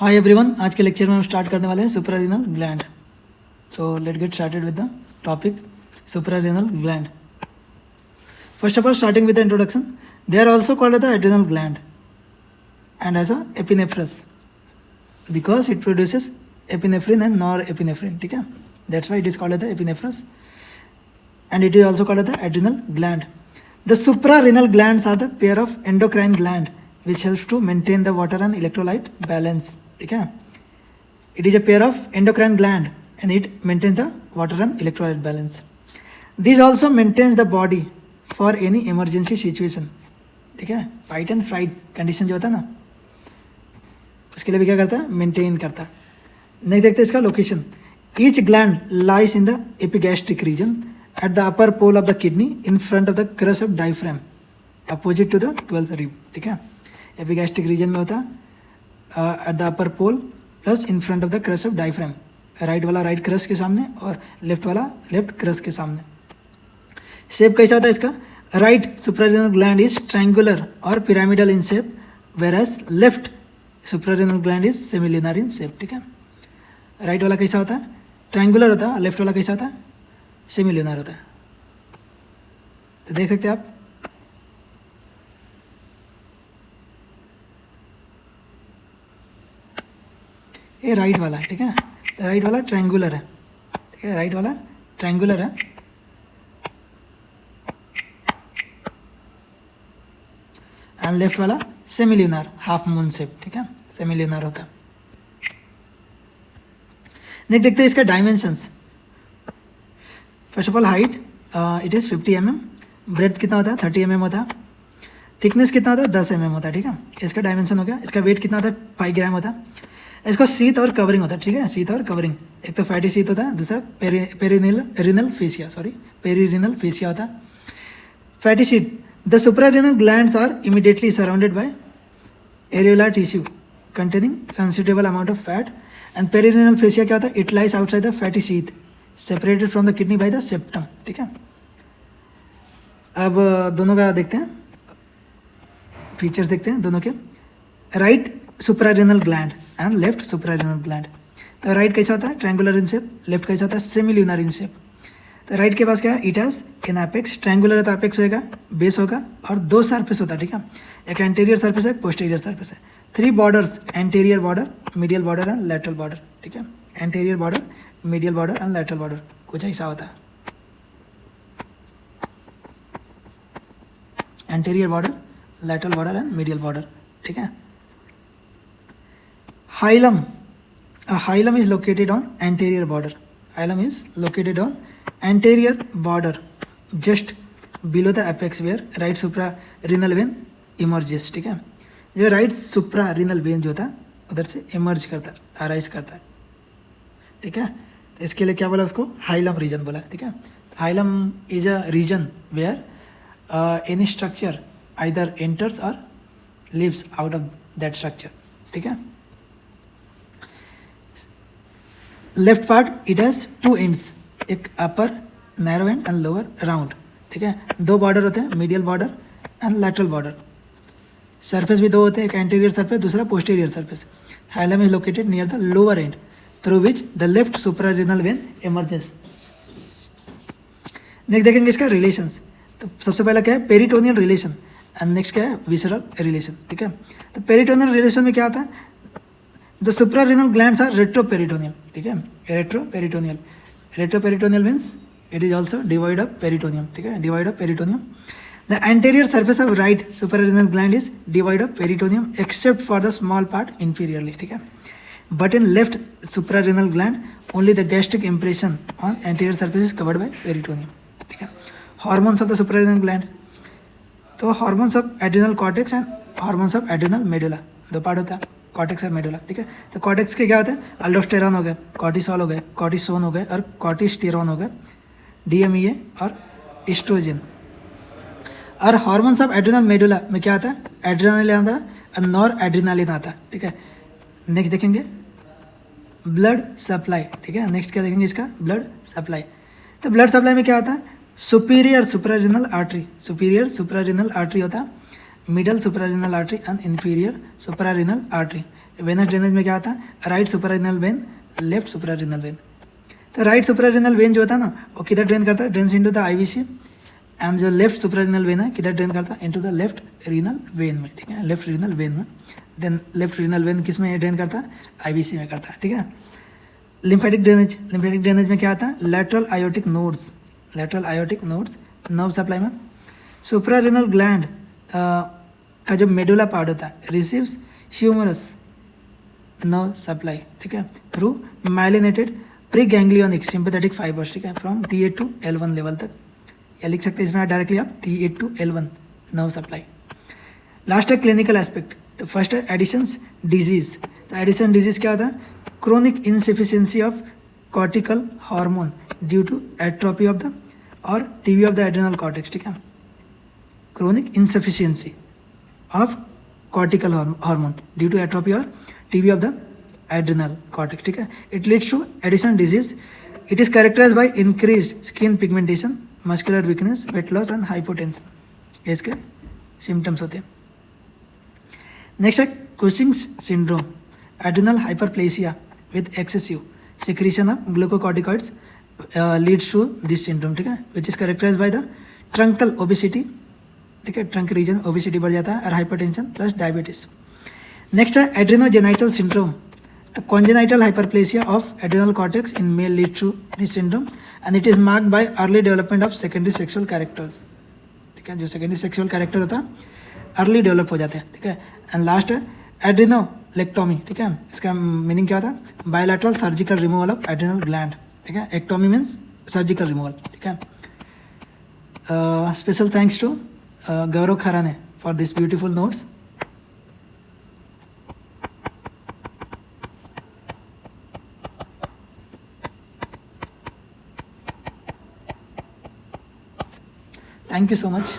Hi everyone, आज के lecture में हम स्टार्ट करने वाले हैं suprarenal gland. So let get started with the topic suprarenal gland. First of all, starting with the introduction, they are also called the adrenal gland and as a epinephros because it produces epinephrine and norepinephrine. ठीक है, that's why it is called as the epinephros, and it is also called as the adrenal gland. The suprarenal glands are the pair of endocrine gland which helps to maintain the water and electrolyte balance. ठीक है, it is a pair of endocrine gland and it maintains the water and electrolyte balance. This also maintains the body for any emergency situation. ठीक है, fight and freight condition जो होता है ना, उसके लिए भी क्या करता है, मेंटेन करता है. नहीं देखते इसका location. Each gland lies in the epigastric region at the upper pole of the kidney in front of the crus of diaphragm opposite to the 12th rib. ठीक है, एपिगैस्ट्रिक रीजन में होता है at the upper pole plus in front of the crus of diaphragm. Right वाला right crus के सामने और left वाला लेफ्ट क्रस के सामने. शेप कैसा होता है इसका? Right suprarenal gland is triangular और pyramidal in shape, whereas left suprarenal gland is semilunar in shape. ठीक है, राइट वाला कैसा होता है? ट्रायंगुलर होता है. लेफ्ट वाला कैसा होता है? सेमिलिनर होता है. तो देख सकते हैं आप. ये राइट वाला है. ठीक है, तो राइट वाला ट्रायंगुलर है. ठीक है, राइट वाला ट्रायंगुलर है एंड लेफ्ट वाला सेमिल्यूनर हाफ मून शेप. ठीक है, सेमिल्यूनर होता है. नेक्स्ट देखते हैं इसका dimensions. First of all height it is 50 mm. Breadth कितना होता है? 30 mm होता है. थिकनेस कितना होता है? 10 mm होता है. ठीक है, इसका डायमेंशन हो गया. इसका वेट कितना होता है? 5 ग्राम होता है. इसका सीथ और कवरिंग होता है. ठीक है, सीथ और कवरिंग. एक तो फैटी सीथ होता है, दूसरा पेरिनल फेसिया होता है. Fatty sheath. The suprarenal glands are immediately surrounded by areolar tissue containing considerable amount of fat, and perirenal fascia क्या होता है? It lies outside the fatty sheath, separated from the kidney by the septum. ठीक है, अब दोनों का देखते हैं, फीचर्स देखते हैं दोनों के. Right suprarenal gland and left suprarenal gland. तो राइट कैसा होता है? Triangular in shape. लेफ्ट कैसा होता है? Semilunar in shape. तो राइट के पास क्या है? It has in apex. Triangular है तो एपेक्स होगा, बेस होगा, और 2 सरफेस होता है. ठीक है, एक एंटीरियर सरफेस है, एक पोस्टीरियर सरफेस है. 3 borders, anterior border, medial border and lateral border. ठीक है, anterior border, medial border and lateral border कुछ ऐसा होता है. Anterior border, lateral border and medial border. ठीक है. Hilum. Hilum is located on anterior border. Hilum is located on anterior border just below the apex where right suprarenal vein emerges. ठीक है, जो right सुप्रारेनल when जो होता है उधर से इमर्ज करता है, अराइज करता है. ठीक है, तो इसके लिए क्या बोला उसको? हाइलम रीजन बोला. ठीक है, hilum is a region where any structure either enters और leaves out of that structure. ठीक है. Left part it has 2 ends, एक upper narrow end lower round. ठीक है, 2 बॉर्डर होते हैं, medial border and lateral border. Surface भी 2 होते हैं, एक एंटीरियर सरफेस, दूसरा posterior surface. Hilum is located near the lower end through which the left suprarenal vein emerges. Next देखेंगे इसका रिलेशंस. तो सबसे पहला क्या है? पेरिटोनियल रिलेशन, एंड नेक्स्ट क्या है? Visceral relation. ठीक है, तो पेरिटोनियल रिलेशन में क्या आता है? The suprarenal glands are retroperitoneal. ठीक है, retroperitoneal. Retroperitoneal means it is also devoid of peritoneum. ठीक है, devoid of peritoneum. The anterior surface of right suprarenal gland is devoid of peritoneum except for the small part inferiorly. ठीक है, but in left suprarenal gland only the gastric impression on anterior surface is covered by peritoneum. ठीक है. Hormones of the suprarenal gland. तो hormones of adrenal cortex and hormones of adrenal medulla, 2 part होता है, cortex और medulla. ठीक है, तो cortex के क्या होते हैं? अल्डोस्टेरॉन हो गए, कॉर्टिसोल हो गए, कॉर्टिसोन हो गए और कॉर्टिस्टेरॉन हो गए, DMEA और एस्ट्रोजन. और हार्मोन्स ऑफ एड्रिनल मेडुला में क्या आता है? एड्रिनालिन आता है और नॉर एड्रिनालिन आता है. ठीक है, नेक्स्ट देखेंगे ब्लड सप्लाई. ठीक है, नेक्स्ट क्या देखेंगे इसका? Blood supply. तो ब्लड सप्लाई में क्या आता है? Superior suprarenal artery. Superior suprarenal artery होता है, middle suprarenal artery and inferior suprarenal artery. Venous drainage में क्या आता है, right suprarenal vein, left suprarenal vein. तो राइट सुपरारिनल वेन जो होता है ना, वो किधर ड्रेन करता है, drains into the IVC. And जो लेफ्ट सुपरारिनल वेन है किधर ड्रेन करता है, into the left renal vein में, ठीक है, लेफ्ट रीनल वेन में। देन लेफ्ट रीनल वेन किस में ड्रेन करता है, आईवीसी में करता है, ठीक है। लिम्फेटिक ड्रेनेज, लिम्फेटिक ड्रेनेज में क्या आता है, lateral aortic nodes, lateral aortic nodes nerve supply में। सुपरारिनल ग्लैंड का जो मेडुला पार्ट होता है रिसीव्स ह्यूमरस नर्व सप्लाई, ठीक है, through myelinated pre ganglionic sympathetic fibres, ठीक है, from T8 to L1 level तक। या लिख सकते हैं इसमें डायरेक्टली आप T8 to L1 nerve supply. Last है क्लिनिकल एस्पेक्ट। तो फर्स्ट है एडिशंस डिजीज। तो एडिशन डिजीज क्या होता है, chronic insufficiency of cortical hormone due to atrophy of the और TB of the adrenal cortex, ठीक है, chronic insufficiency of cortical hormone due to atrophy और TB of the adrenal cortex, ठीक है। It leads to Addison disease. It is characterized by increased skin pigmentation, muscular weakness, weight loss and hypotension, इसके symptoms होते हैं। Next है Cushing's syndrome, adrenal hyperplasia with excessive secretion of glucocorticoids leads to this syndrome, ठीक है, which is characterized by the truncal obesity, ठीक है, trunk reason obesity बढ़ जाता है और हाइपरटेंशन प्लस डायबिटीज। नेक्स्ट है एड्रेनोजेनाइटल syndrome. The congenital hyperplasia of adrenal cortex in male leads to this syndrome and it is marked by early development of secondary sexual characters, ठीक है, जो secondary sexual character होता है early develop हो जाते हैं, ठीक है। एंड लास्ट है एड्रेनोलेक्टोमी, ठीक है, इसका मीनिंग क्या होता है, bilateral surgical removal of adrenal gland, ठीक है, एक्टोमी मीन्स सर्जिकल रिमूवल, ठीक है। Special thanks to Gaurav Kharane for this beautiful notes. Thank you so much.